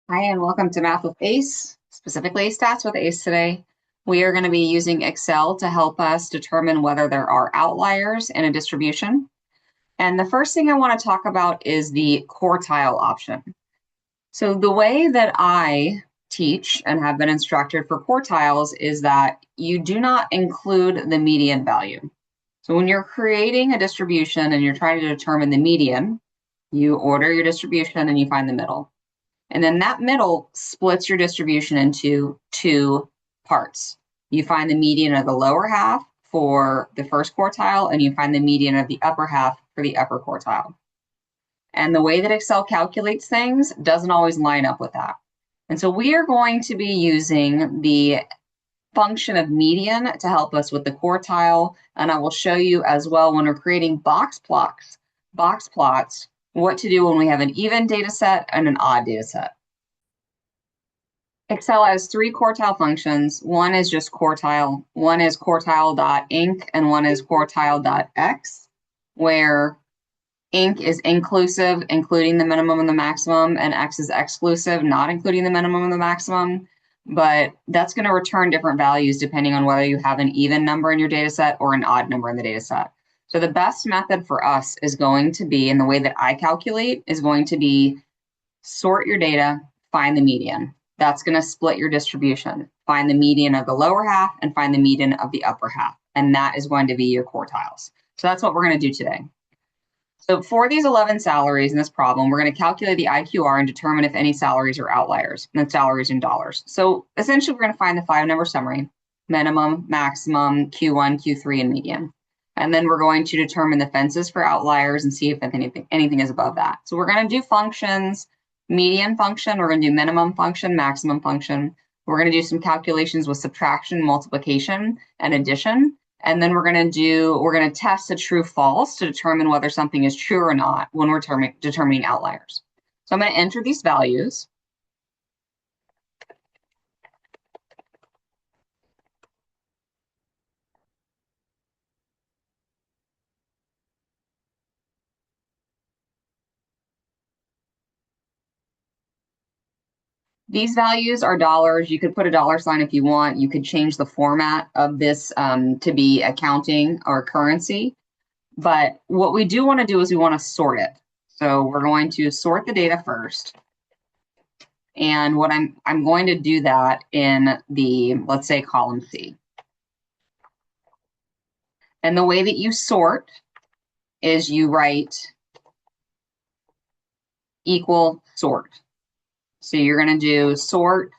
Hi, and welcome to Math with ACE, specifically Stats with ACE today. We are going to be using Excel to help us determine whether there are outliers in a distribution. And the first thing I want to talk about is the quartile option. So the way that I teach and have been instructed for quartiles is that you do not include the median value. So when you're creating a distribution and you're trying to determine the median, you order your distribution and you find the middle. And then that middle splits your distribution into two parts. You find the median of the lower half for the first quartile, and you find the median of the upper half for the upper quartile. And the way that Excel calculates things doesn't always line up with that. And so we are going to be using the function of median to help us with the quartile. And I will show you as well when we're creating box plots, what to do when we have an even data set and an odd data set. Excel has three quartile functions. One is just quartile, one is quartile.inc, and one is quartile.x, where inc is inclusive, including the minimum and the maximum, and x is exclusive, not including the minimum and the maximum. But that's going to return different values depending on whether you have an even number in your data set or an odd number in the data set. So the best method for us is going to be, and the way that I calculate is going to be sort your data, find the median. That's going to split your distribution. Find the median of the lower half and find the median of the upper half. And that is going to be your quartiles. So that's what we're going to do today. So for these 11 salaries in this problem, we're going to calculate the IQR and determine if any salaries are outliers, and salaries in dollars. So essentially, we're going to find the 5-number summary, minimum, maximum, Q1, Q3, and median. And then we're going to determine the fences for outliers and see if anything is above that. So we're going to do functions, median function, we're going to do minimum function, maximum function. We're going to do some calculations with subtraction, multiplication, and addition. And then we're going to test a true false to determine whether something is true or not when we're determining outliers. So I'm going to enter these values. These values are dollars. You could put a dollar sign if you want. You could change the format of this to be accounting or currency. But what we do want to do is we want to sort it. So we're going to sort the data first. And what I'm going to do that in the, let's say, column C. And the way that you sort is you write equal sort. So you're going to do sort,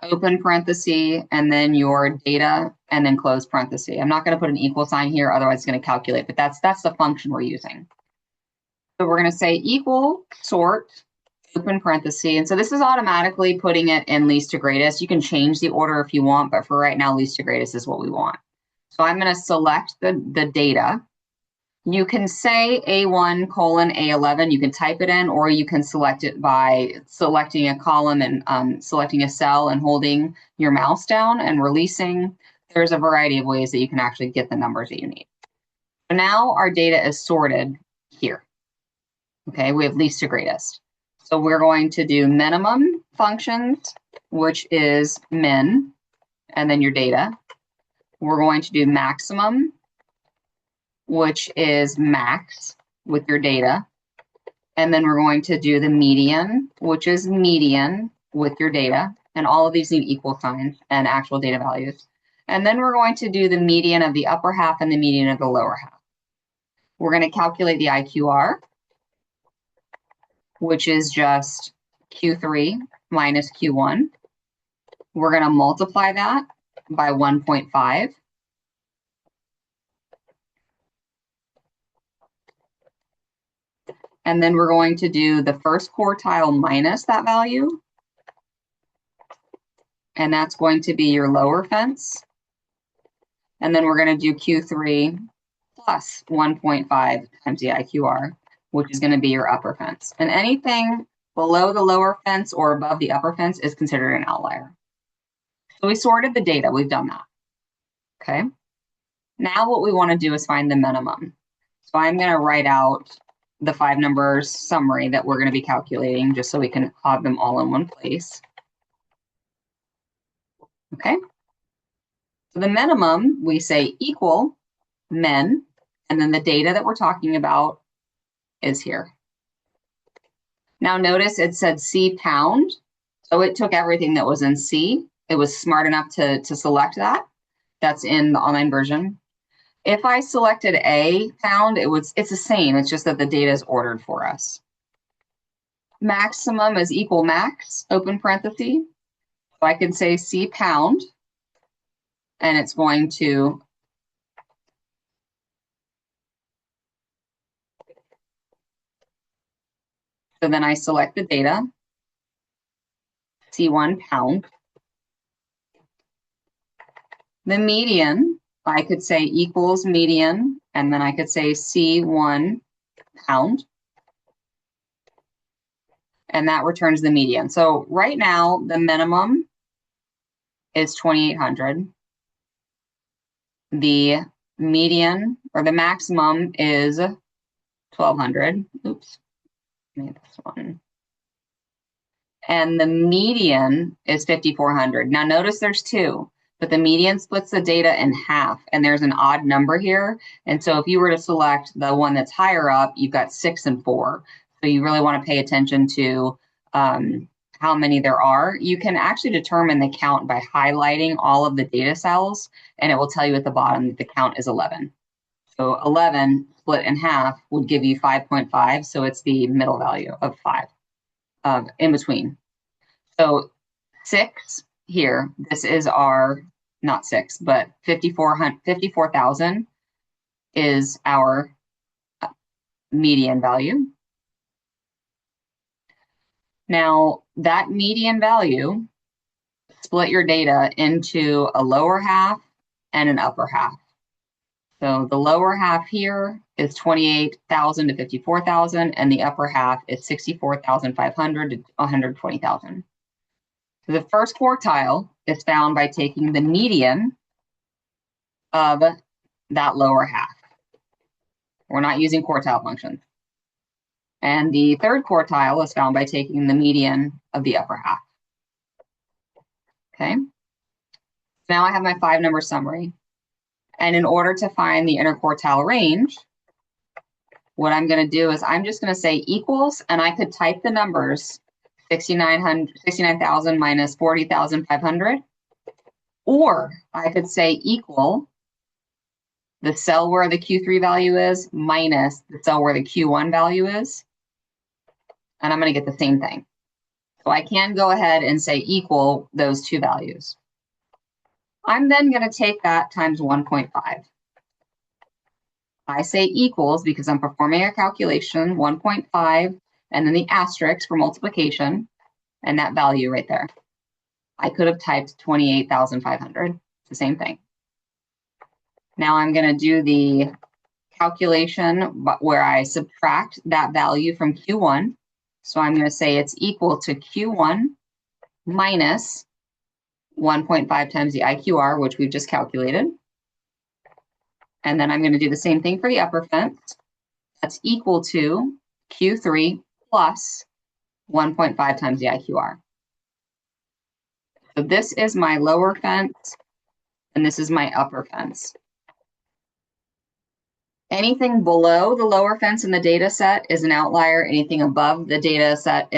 open parenthesis, and then your data, and then close parenthesis. I'm not going to put an equal sign here, otherwise it's going to calculate, but that's the function we're using. So we're going to say equal sort, open parenthesis. And so this is automatically putting it in least to greatest. You can change the order if you want, but for right now, least to greatest is what we want. So I'm going to select the data. You can say A1 colon A11, you can type it in, or you can select it by selecting a column and selecting a cell and holding your mouse down and releasing. There's a variety of ways that you can actually get the numbers that you need. So now our data is sorted here. Okay, we have least to greatest. So we're going to do minimum functions, which is min, and then your data. We're going to do maximum, which is max with your data. And then we're going to do the median, which is median with your data. And all of these need equal signs and actual data values. And then we're going to do the median of the upper half and the median of the lower half. We're going to calculate the IQR, which is just Q3 minus Q1. We're going to multiply that by 1.5. And then we're going to do the first quartile minus that value. And that's going to be your lower fence. And then we're going to do Q3 plus 1.5 times the IQR, which is going to be your upper fence. And anything below the lower fence or above the upper fence is considered an outlier. So we sorted the data. We've done that. Okay. Now what we want to do is find the minimum. So I'm going to write out the 5 numbers summary that we're going to be calculating just so we can have them all in one place. Okay. So the minimum, we say equal men, and then the data that we're talking about is here. Now notice it said C pound. So it took everything that was in C. It was smart enough to select that. That's in the online version. If I selected A pound, it's the same. It's just that the data is ordered for us. Maximum is equal max, open parenthesis. So I can say C pound, and it's going to so then I select the data, C1 pound. The median, I could say equals median, and then I could say C1 pound. And that returns the median. So right now, the minimum is 2,800. The median, or the maximum, is 1,200. Oops, made this one. And the median is 5,400. Now notice there's two, but the median splits the data in half, and there's an odd number here. And so if you were to select the one that's higher up, you've got 6 and 4. So you really want to pay attention to how many there are. You can actually determine the count by highlighting all of the data cells, and it will tell you at the bottom that the count is 11. So 11 split in half would give you 5.5, so it's the middle value of 5 in between. So 6 here, this is our, not 6, but 54,000 is our median value. Now, that median value, split your data into a lower half and an upper half. So the lower half here is 28,000 to 54,000, and the upper half is 64,500 to 120,000. So the first quartile is found by taking the median of that lower half. We're not using quartile functions. And the third quartile is found by taking the median of the upper half. Okay. Now I have my 5 number summary. And in order to find the interquartile range, what I'm going to do is I'm just going to say equals, and I could type the numbers 69,000 minus 40,500, or I could say equal the cell where the Q3 value is minus the cell where the Q1 value is, and I'm going to get the same thing. So I can go ahead and say equal those two values. I'm then going to take that times 1.5. I say equals because I'm performing a calculation, 1.5, and then the asterisk for multiplication, and that value right there. I could have typed 28,500. It's the same thing. Now I'm going to do the calculation where I subtract that value from Q1. So I'm going to say it's equal to Q1 minus 1.5 times the IQR, which we've just calculated. And then I'm going to do the same thing for the upper fence. That's equal to Q3 plus 1.5 times the IQR. So this is my lower fence, and this is my upper fence. Anything below the lower fence in the data set is an outlier. Anything above the data set,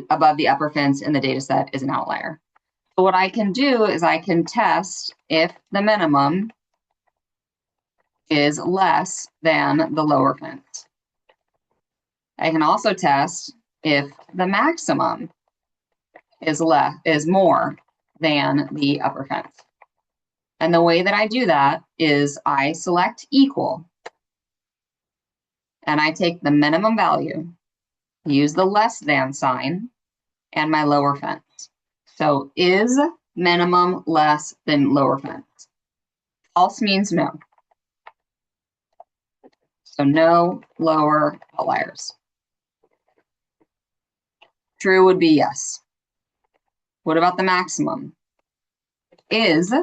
above the upper fence in the data set is an outlier. So what I can do is I can test if the minimum is less than the lower fence. I can also test if the maximum is more than the upper fence. And the way that I do that is I select equal, and I take the minimum value, use the less than sign, and my lower fence. So is minimum less than lower fence? False means no. So no lower outliers. True would be yes. What about the maximum? Is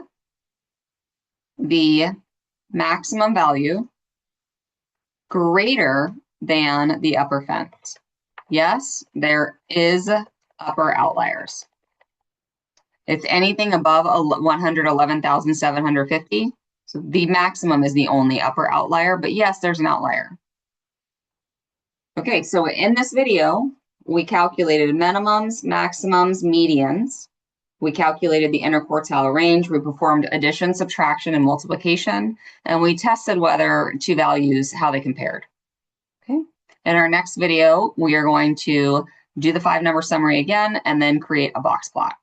the maximum value greater than the upper fence. Yes, there is upper outliers. It's anything above 111,750. So the maximum is the only upper outlier, but yes, there's an outlier. Okay, so in this video, we calculated minimums, maximums, medians. We calculated the interquartile range. We performed addition, subtraction, and multiplication, and we tested whether two values, how they compared. Okay. In our next video, we are going to do the 5-number summary again and then create a box plot.